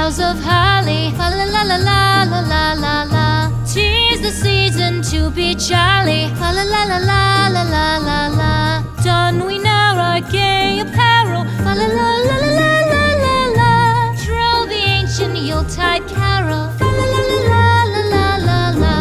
boughs of holly. Fa la la la la la la la la. 'Tis the season to be jolly. Fa la la la la la la la la. Don we now our gay apparel. Fa la la la la la la la la. Troll the ancient Yuletide carol. Fa la la la la la la la la.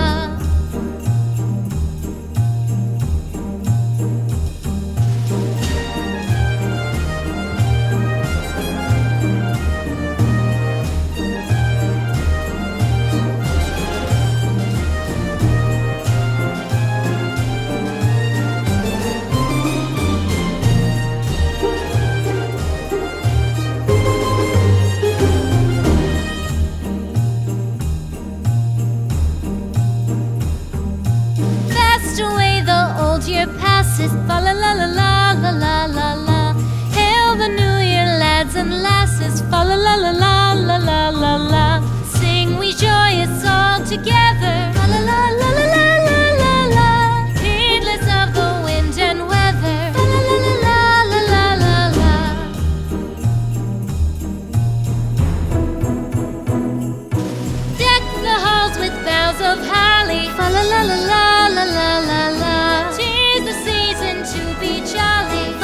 Year passes, fa la la la la la la la la. Hail the new year, lads and lasses, fa la la la la la la la la. Sing we joyous all together, fa la la la la la la la la. Heedless of the wind and weather, fa la la la la la la la. Deck the halls with boughs of holly, fa la la la la la la la la.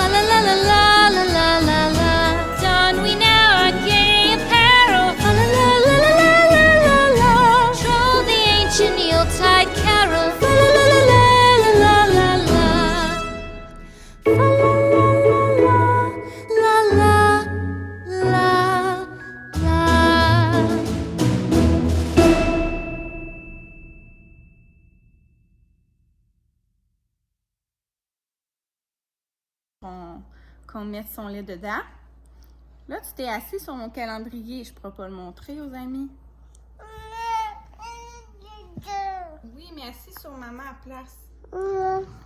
La la la la la la la. Don we now our gay apparel. La la la la la la la la. Troll the ancient Yuletide carol. La la la la la la la la. La la la la la. Qu'on mette son lait dedans. Là, tu t'es assis sur mon calendrier. Je ne pourrais pas le montrer aux amis. Oui, mais assis sur maman à place.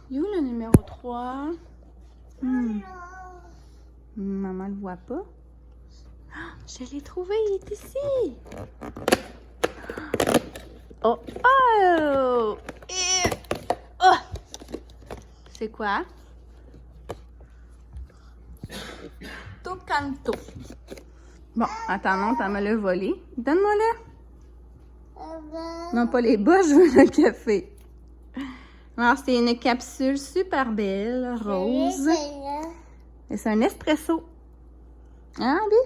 Il est où le numéro 3? Maman ne le voit pas. Ah, je l'ai trouvé, il est ici. Oh, oh! Et... oh! C'est quoi? Tocanto. Bon, attends, non, t'as me le volé. Donne-moi-le. Non, pas les bas, je veux le café. Alors, c'est une capsule super belle, rose. Et c'est un espresso. Hein, Abby?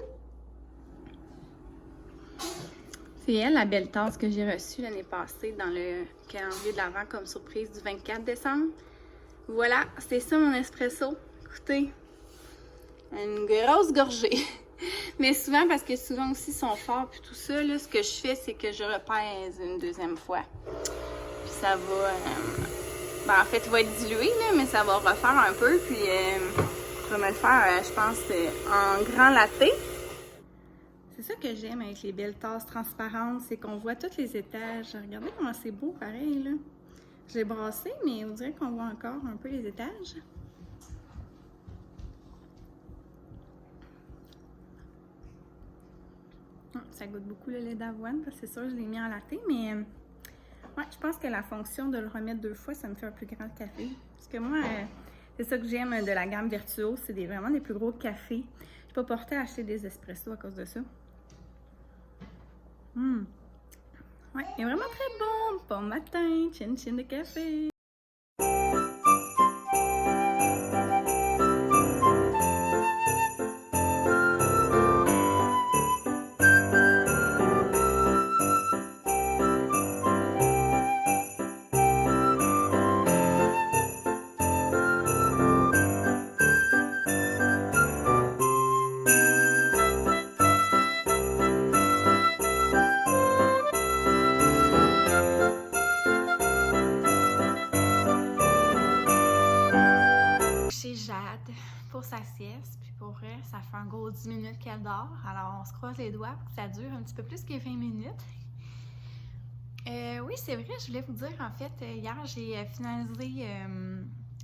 C'est elle, la belle tasse que j'ai reçue l'année passée dans le calendrier de l'Avent comme surprise du 24 décembre. Voilà, c'est ça mon espresso. Écoutez. Une grosse gorgée. Mais souvent, parce que souvent aussi ils sont forts puis tout ça, là, ce que je fais, c'est que je repèse une deuxième fois. Puis ça va... en fait, il va être dilué, là, mais ça va refaire un peu. Puis je vais me le faire, je pense, en grand latte. C'est ça que j'aime avec les belles tasses transparentes, c'est qu'on voit tous les étages. Regardez comment c'est beau, pareil, là. Je l'ai brassé, mais on dirait qu'on voit encore un peu les étages. Ça goûte beaucoup le lait d'avoine, parce que c'est sûr je l'ai mis en latte, mais ouais, je pense que la fonction de le remettre 2 fois, ça me fait un plus grand café. Parce que moi, c'est ça que j'aime de la gamme Virtuo, c'est vraiment des plus gros cafés. Je suis pas portée à acheter des espressos à cause de ça. Ouais, il est vraiment très bon. Bon matin, chin chin de café. Pour sa sieste, puis pour vrai, ça fait un gros 10 minutes qu'elle dort, alors on se croise les doigts pour que ça dure un petit peu plus que 20 minutes. Oui, c'est vrai, je voulais vous dire, en fait, hier, j'ai finalisé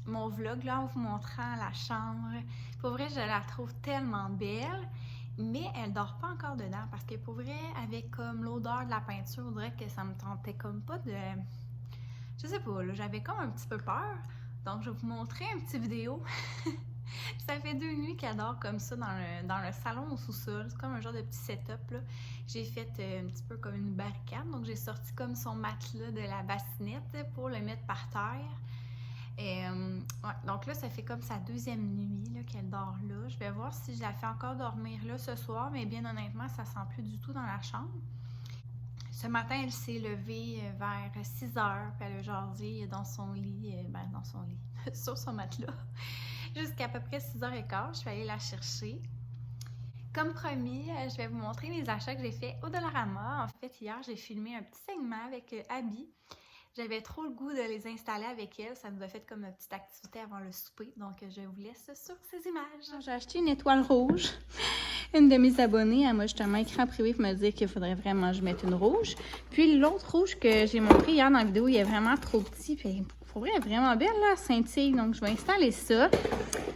mon vlog, là, en vous montrant la chambre. Pour vrai, je la trouve tellement belle, mais elle dort pas encore dedans, parce que pour vrai, avec comme l'odeur de la peinture, on dirait que ça me tentait comme pas de... Je sais pas, là, j'avais comme un petit peu peur, donc je vais vous montrer une petite vidéo Ça fait 2 nuits qu'elle dort comme ça dans le salon au sous-sol. C'est comme un genre de petit setup, là. J'ai fait un petit peu comme une barricade. Donc, j'ai sorti comme son matelas de la bassinette pour le mettre par terre. Ouais, donc là, ça fait comme sa 2e nuit là, qu'elle dort là. Je vais voir si je la fais encore dormir là ce soir, mais bien honnêtement, ça sent plus du tout dans la chambre. Ce matin, elle s'est levée vers 6 h, puis elle a jasé dans son lit, sur son matelas, jusqu'à peu près 6 h 15. Je suis allée la chercher. Comme promis, je vais vous montrer les achats que j'ai fait au Dollarama. En fait, hier, j'ai filmé un petit segment avec Abby. J'avais trop le goût de les installer avec elle. Ça nous a fait comme une petite activité avant le souper. Donc, je vous laisse sur ces images. J'ai acheté une étoile rouge. Une de mes abonnées, elle m'a justement écrit en privé pour me dire qu'il faudrait vraiment que je mette une rouge. Puis l'autre rouge que j'ai montré hier dans la vidéo, il est vraiment trop petit. Puis pour vrai, elle est vraiment belle, là, scintille. Donc, je vais installer ça.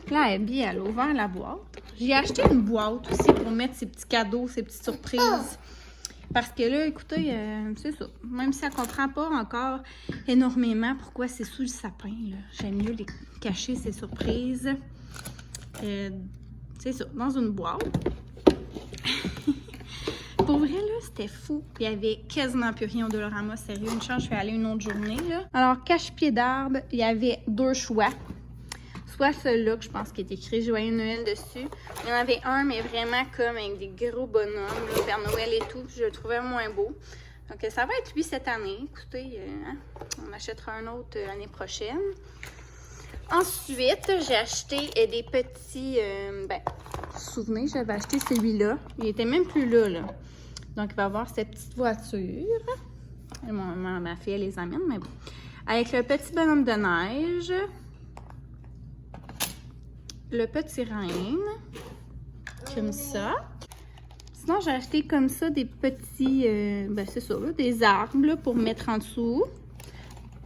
Là, Abby, elle a ouvert la boîte. J'ai acheté une boîte aussi pour mettre ses petits cadeaux, ses petites surprises. Parce que là, écoutez, c'est ça. Même si elle ne comprend pas encore énormément pourquoi c'est sous le sapin, j'aime mieux les cacher, ces surprises. C'est ça, dans une boîte. Pour vrai, là, c'était fou. Il y avait quasiment plus rien au Dollarama, sérieux. Une chance, je suis allée une autre journée, là. Alors, cache-pied d'arbre, il y avait 2 choix. Soit celui-là, que je pense qu'il est écrit Joyeux Noël dessus. Il y en avait un, mais vraiment comme avec des gros bonhommes, là, Père Noël et tout. Je le trouvais moins beau. Donc, ça va être lui cette année. Écoutez, on achètera un autre l'année prochaine. Ensuite, j'ai acheté des petits... vous vous souvenez, j'avais acheté celui-là. Il était même plus là. Donc, il va avoir cette petite voiture. Et ma fille, elle les amène, mais bon. Avec le petit bonhomme de neige. Le petit reine. Comme ça. Sinon, j'ai acheté comme ça des petits... c'est ça, là, des arbres là, pour mettre en dessous.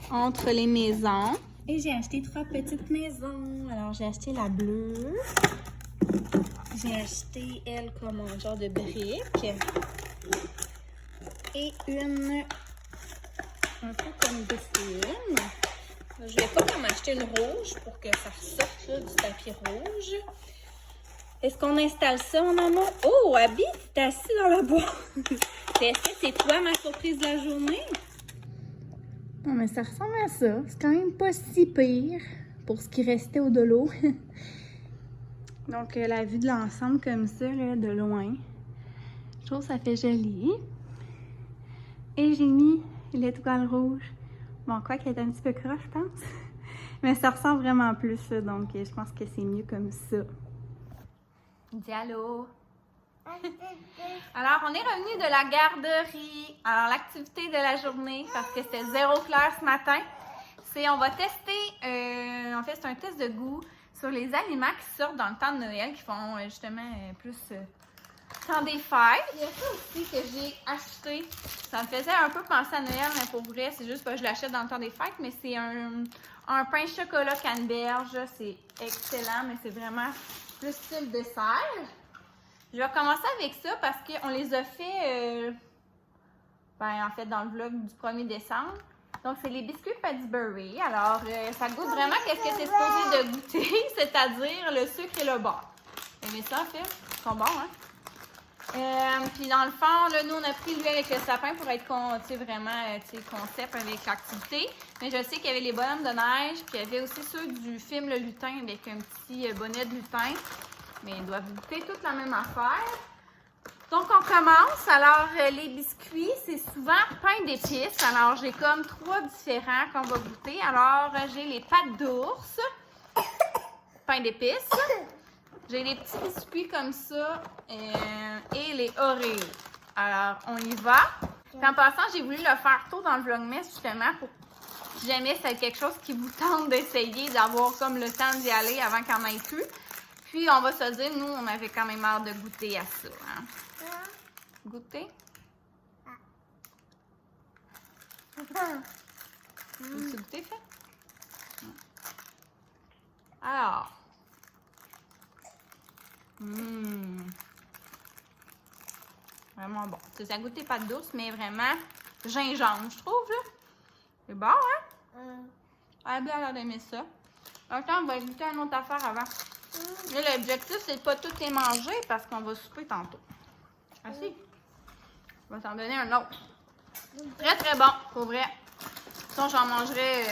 Entre les maisons. Et j'ai acheté 3 petites maisons. Alors, j'ai acheté la bleue. J'ai acheté, elle, comme un genre de brique. Et une un peu comme des fines. Je vais pas comme acheter une rouge pour que ça ressorte là, du tapis rouge. Est-ce qu'on installe ça, mon amour? Oh, Abby, t'es assis dans la boîte. Est-ce que c'est toi ma surprise de la journée? Non, mais ça ressemble à ça. C'est quand même pas si pire pour ce qui restait au dolo. Donc, la vue de l'ensemble comme ça, là, de loin, je trouve que ça fait joli. Et j'ai mis l'étoile rouge. Bon, quoi qu'elle est un petit peu croche, je pense. Mais ça ressemble vraiment plus, ça, donc je pense que c'est mieux comme ça. Dis allô! Alors, on est revenu de la garderie. Alors, l'activité de la journée, parce que c'était 0 clair ce matin, c'est on va tester, en fait, c'est un test de goût sur les aliments qui sortent dans le temps de Noël, qui font justement plus temps des fêtes. Il y a ça aussi que j'ai acheté. Ça me faisait un peu penser à Noël, mais pour vrai, c'est juste que je l'achète dans le temps des fêtes, mais c'est un pain chocolat canneberge. C'est excellent, mais c'est vraiment plus style dessert. Je vais commencer avec ça parce qu'on les a fait, en fait, dans le vlog du 1er décembre. Donc, c'est les biscuits Paddyberry. Alors, ça goûte vraiment qu'est-ce que c'est supposé de goûter, c'est-à-dire le sucre et le beurre. Vous aimez ça, en fait? Ils sont bons, hein? Puis, dans le fond, là, nous, on a pris lui avec le sapin pour être vraiment concept avec l'activité. Mais je sais qu'il y avait les bonhommes de neige, puis il y avait aussi ceux du film Le Lutin avec un petit bonnet de lutin. Mais ils doivent goûter toute la même affaire. Donc, on commence. Alors, les biscuits, c'est souvent pain d'épices. Alors, j'ai comme 3 différents qu'on va goûter. Alors, j'ai les pâtes d'ours, pain d'épices. J'ai les petits biscuits comme ça et les Oreos. Alors, on y va. Puis, en passant, j'ai voulu le faire tôt dans le Vlogmas, justement, pour si jamais c'est quelque chose qui vous tente d'essayer, d'avoir comme le temps d'y aller avant qu'il y en ait plus. Puis, on va se dire, nous, on avait quand même hâte de goûter à ça. Hein? Goûter? Veux-tu goûter, fait? Alors. Vraiment bon. Ça goûte les pâtes douces, mais vraiment gingembre, je trouve, là. C'est bon, hein? Elle a bien l'air d'aimer ça. Attends, on va goûter une autre affaire avant. Là, l'objectif, c'est de pas tout les manger parce qu'on va souper tantôt. Assez. Je vais t'en donner un autre. Très, très bon, pour vrai. Sinon, j'en mangerai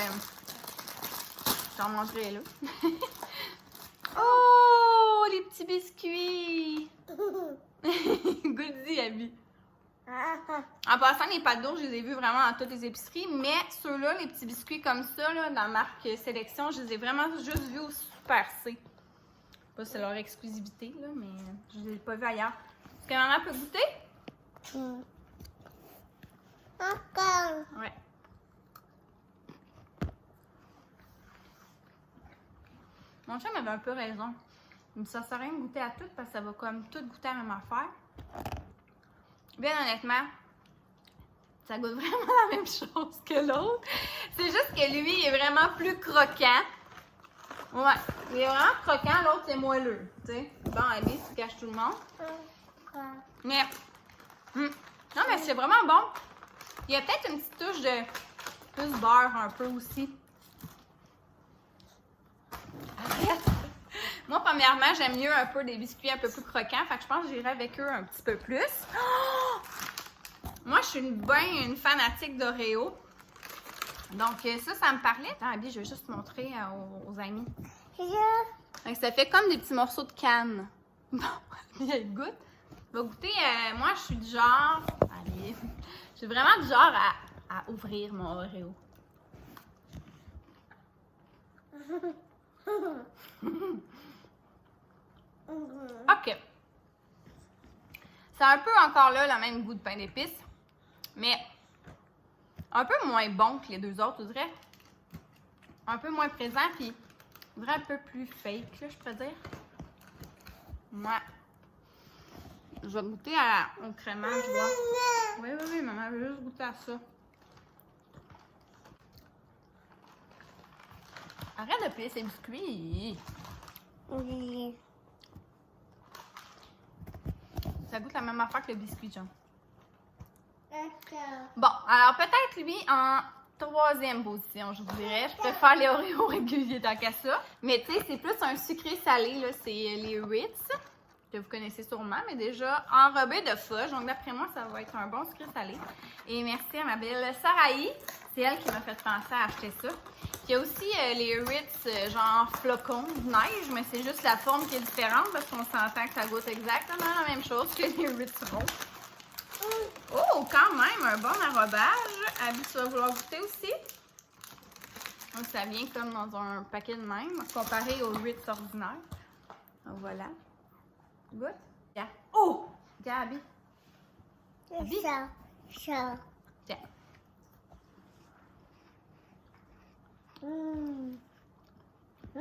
là. Oh, les petits biscuits! Goody, Abby. En passant, les pâtes d'ours, je les ai vus vraiment dans toutes les épiceries, mais ceux-là, les petits biscuits comme ça, là, dans la marque Sélection, je les ai vraiment juste vus au Super C. Je sais pas si c'est leur exclusivité, là, mais je les ai pas vus ailleurs. Est-ce que maman peut goûter? Ouais. Mon chum avait un peu raison. Mais ça sert à rien de goûter à tout parce que ça va comme tout goûter à la même affaire. Bien honnêtement, ça goûte vraiment la même chose que l'autre. C'est juste que lui, il est vraiment plus croquant. Ouais, il est vraiment croquant, l'autre c'est moelleux. T'sais. Bon, Abby, tu caches tout le monde. Mais, non, mais c'est vraiment bon. Il y a peut-être une petite touche de plus beurre un peu aussi. Arrête! Moi, premièrement, j'aime mieux un peu des biscuits un peu plus croquants. Fait que je pense que j'irai avec eux un petit peu plus. Oh! Moi, je suis une fanatique d'Oreo. Donc, ça me parlait. Attends, Abby, je vais juste montrer aux amis. Donc, ça fait comme des petits morceaux de canne. Bon, Abby, elle goûte. Va goûter. Moi, je suis du genre... Allez. Je suis vraiment du genre à ouvrir mon Oreo. OK. C'est un peu encore là le même goût de pain d'épices, mais un peu moins bon que les deux autres, je dirais. Un peu moins présent, puis je dirais un peu plus fake, là, je pourrais dire. Ouais. Je vais goûter au crémage, voir. Oui, maman, je vais juste goûter à ça. Arrête de plier ces biscuits. Oui. Ça goûte la même affaire que le biscuit, John. Bon, alors peut-être lui en troisième position, je vous dirais. Je préfère les Oreos réguliers tant qu'à ça. Mais tu sais, c'est plus un sucré salé, là. C'est les Ritz, que vous connaissez sûrement, mais déjà enrobé de fudge. Donc d'après moi, ça va être un bon sucré salé. Et merci à ma belle Sarahi. C'est elle qui m'a fait penser à acheter ça. Il y a aussi les Ritz genre flocons de neige, mais c'est juste la forme qui est différente parce qu'on s'entend que ça goûte exactement la même chose que les Ritz ronds. Oh, quand même, un bon arrobage. Abby, tu vas vouloir goûter aussi? Donc, ça vient comme dans un paquet de même, comparé aux Ritz ordinaires. Donc, voilà. Goûte. Yeah. Oh! Tiens, Abby. Abby. Ça. Tiens. Je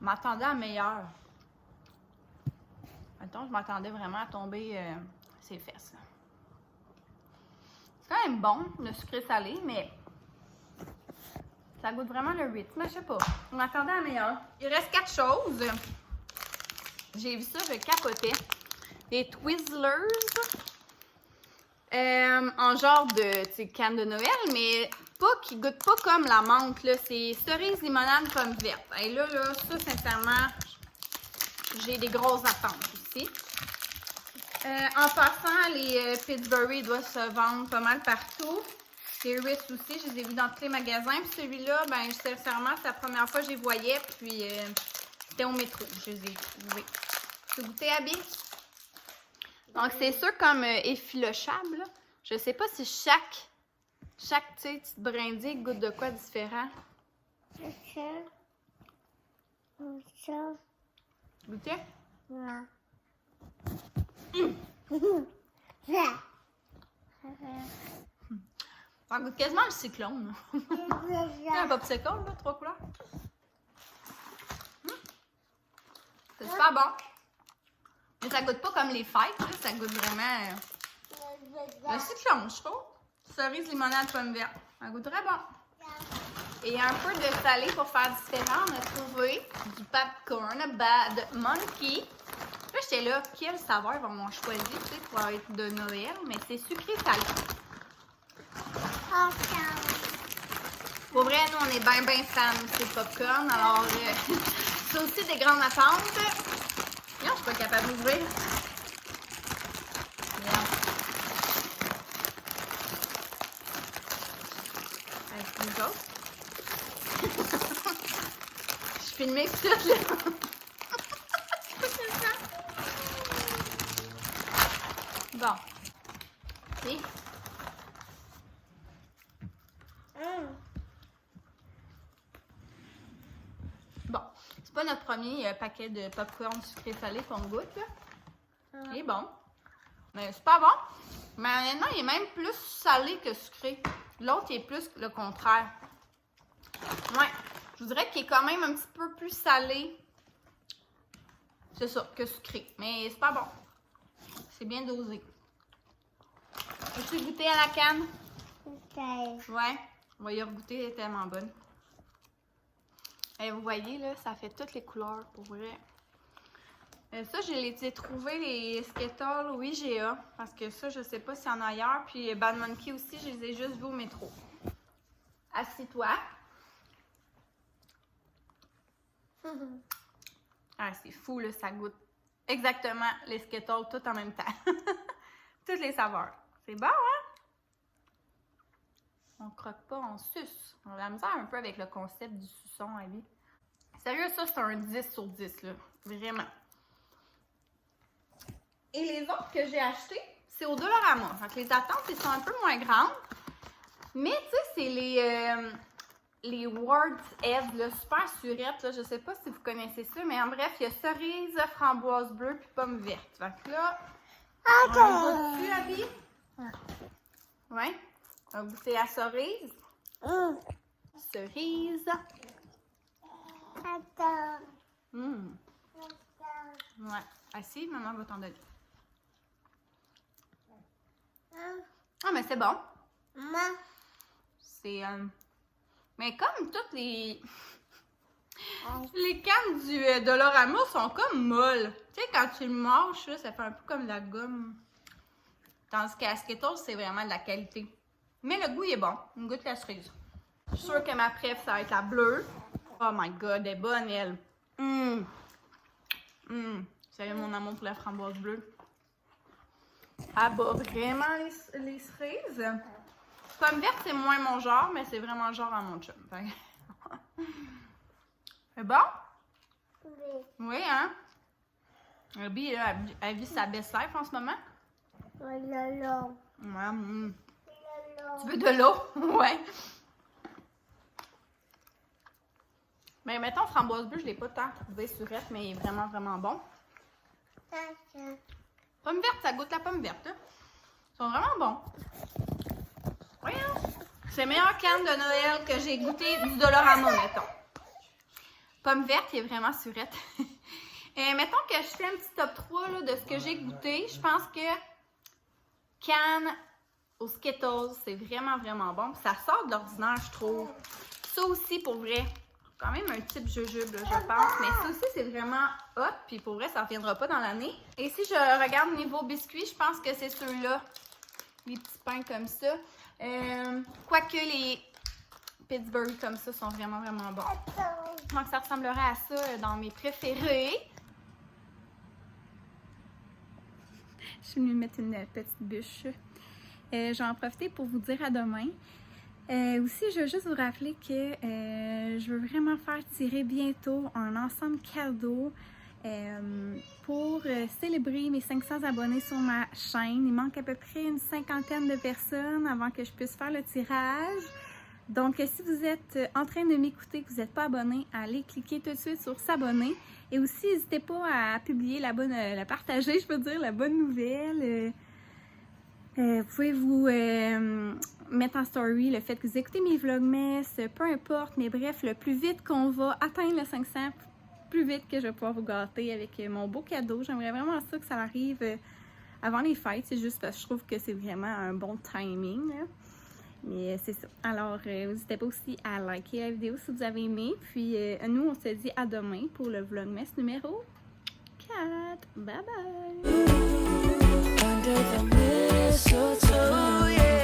m'attendais à meilleur. Attends, je m'attendais vraiment à tomber ses fesses. C'est quand même bon, le sucré salé, mais ça goûte vraiment le Ritz. Mais je sais pas, je m'attendais à meilleur. Il reste 4 choses. J'ai vu ça, je capotais. Des Twizzlers. En genre de canne de Noël, mais pas qui goûte pas comme la menthe, là. C'est cerise, limonade, pomme verte. Et là, ça, sincèrement, j'ai des grosses attentes ici. En passant, les Pittsburgh doivent se vendre pas mal partout. Les Ritz aussi, je les ai vus dans tous les magasins. Puis celui-là, ben, sincèrement, c'est la première fois que je les voyais. Puis, c'était au métro. Je les ai trouvés. Tu veux goûter, Abby? Donc, c'est sûr comme effilochable. Là. Je sais pas si chaque petite brindille goûte de quoi différent. Goûter? Non. Ça goûte quasiment le cyclone. C'est un popsicle, là, 3 couleurs. C'est super bon. Mais ça goûte pas comme les fêtes, là. Ça goûte vraiment le cyclone, je trouve. Cerise, limonade, pomme verte. Ça goûte très bon. Et un peu de salé pour faire différent. On a trouvé du popcorn Bad Monkey. Là, j'étais là, quelle saveur vont choisir, tu sais, pour être de Noël, mais c'est sucré salé. Pour vrai, nous, on est bien fans de popcorn. Alors, c'est aussi des grandes attentes. Non, je suis pas capable d'ouvrir. Avec nous autres. Je filmais tout, là. Bon. Et... Bon, c'est pas notre premier paquet de popcorn sucré salé qu'on goûte, là. Il est bon. Mais c'est pas bon. Mais honnêtement, il est même plus salé que sucré. L'autre, il est plus le contraire. Ouais, je vous dirais qu'il est quand même un petit peu plus salé. C'est ça, que sucré. Mais c'est pas bon. C'est bien dosé. As-tu goûté à la canne? Ouais, on va y regoûter, elle est tellement bonne. Et vous voyez, là, ça fait toutes les couleurs, pour vrai. Ça, je les ai trouvés, les Skittles au IGA, parce que ça, je sais pas s'il y en a ailleurs. Puis Bad Monkey aussi, je les ai juste vus au métro. Assis-toi. Ah, c'est fou, là, ça goûte exactement les Skittles tout en même temps. Toutes les saveurs. C'est bon, hein? On croque pas, on suce. On a la misère un peu avec le concept du suçon à vie. Sérieux, ça, c'est un 10 sur 10, là. Vraiment. Et les autres que j'ai achetés, c'est au Dollarama. Donc, les attentes, elles sont un peu moins grandes. Mais, tu sais, c'est les Words Head, là, super surettes, là. Je sais pas si vous connaissez ça, mais en bref, il y a cerise, framboise bleue puis pomme verte. Fait que là, on va goûter, Abby? Ouais. On va goûter la cerise. Cerise. Ouais. Assis, maman va t'en donner. Ah, mais c'est bon. C'est... Mais comme toutes les... les cannes du Dollarama sont comme molles. Tu sais, quand tu le mâches, là, ça fait un peu comme de la gomme. Tandis qu'à Skittles, c'est vraiment de la qualité. Mais le goût, il est bon. On goûte la cerise. Je suis sûre que ma préf, ça va être la bleue. Oh my god, elle est bonne, elle. Salut mon amour pour la framboise bleue. Elle bat vraiment les cerises. Pomme verte, c'est moins mon genre, mais c'est vraiment le genre à mon chum. C'est bon? Oui, hein? Abby, elle vit sa best life en ce moment? Ouais, Tu veux de l'eau? Ouais. Mais mettons, framboise bleue, je l'ai pas tant trouvé surette, mais il est vraiment, vraiment bon. Pomme verte, ça goûte la pomme verte. Hein? Ils sont vraiment bons. Voyons. C'est la meilleure canne de Noël que j'ai goûté du Dollarama, mettons. Pomme verte, il est vraiment surette. Et mettons que je fais un petit top 3 là, de ce que j'ai goûté. Je pense que canne aux Skittles, c'est vraiment, vraiment bon. Puis ça sort de l'ordinaire, je trouve. Ça aussi, pour vrai, quand même un type jujube, là, je pense. Mais ça aussi, c'est vraiment hot. Puis pour vrai, ça ne reviendra pas dans l'année. Et si je regarde niveau biscuits, je pense que c'est ceux-là. Les petits pains comme ça. Quoique les Pittsburgh comme ça sont vraiment, vraiment bons. Donc ça ressemblerait à ça dans mes préférés. Je suis venue mettre une petite bûche. Je vais en profiter pour vous dire à demain. Aussi, je veux juste vous rappeler que je veux vraiment faire tirer bientôt un ensemble cadeau pour célébrer mes 500 abonnés sur ma chaîne. Il manque à peu près une 50aine de personnes avant que je puisse faire le tirage. Donc, si vous êtes en train de m'écouter, que vous n'êtes pas abonné, allez cliquer tout de suite sur s'abonner. Et aussi, n'hésitez pas à publier la partager, je veux dire, la bonne nouvelle. Vous pouvez vous mettre en story le fait que vous écoutez mes vlogmas, peu importe, mais bref, le plus vite qu'on va atteindre le 500, plus vite que je vais pouvoir vous gâter avec mon beau cadeau. J'aimerais vraiment ça que ça arrive avant les fêtes, c'est juste parce que je trouve que c'est vraiment un bon timing, là. Mais c'est ça. Alors, n'hésitez pas aussi à liker la vidéo si vous avez aimé. Puis, nous, on se dit à demain pour le vlogmas numéro 4. Bye bye!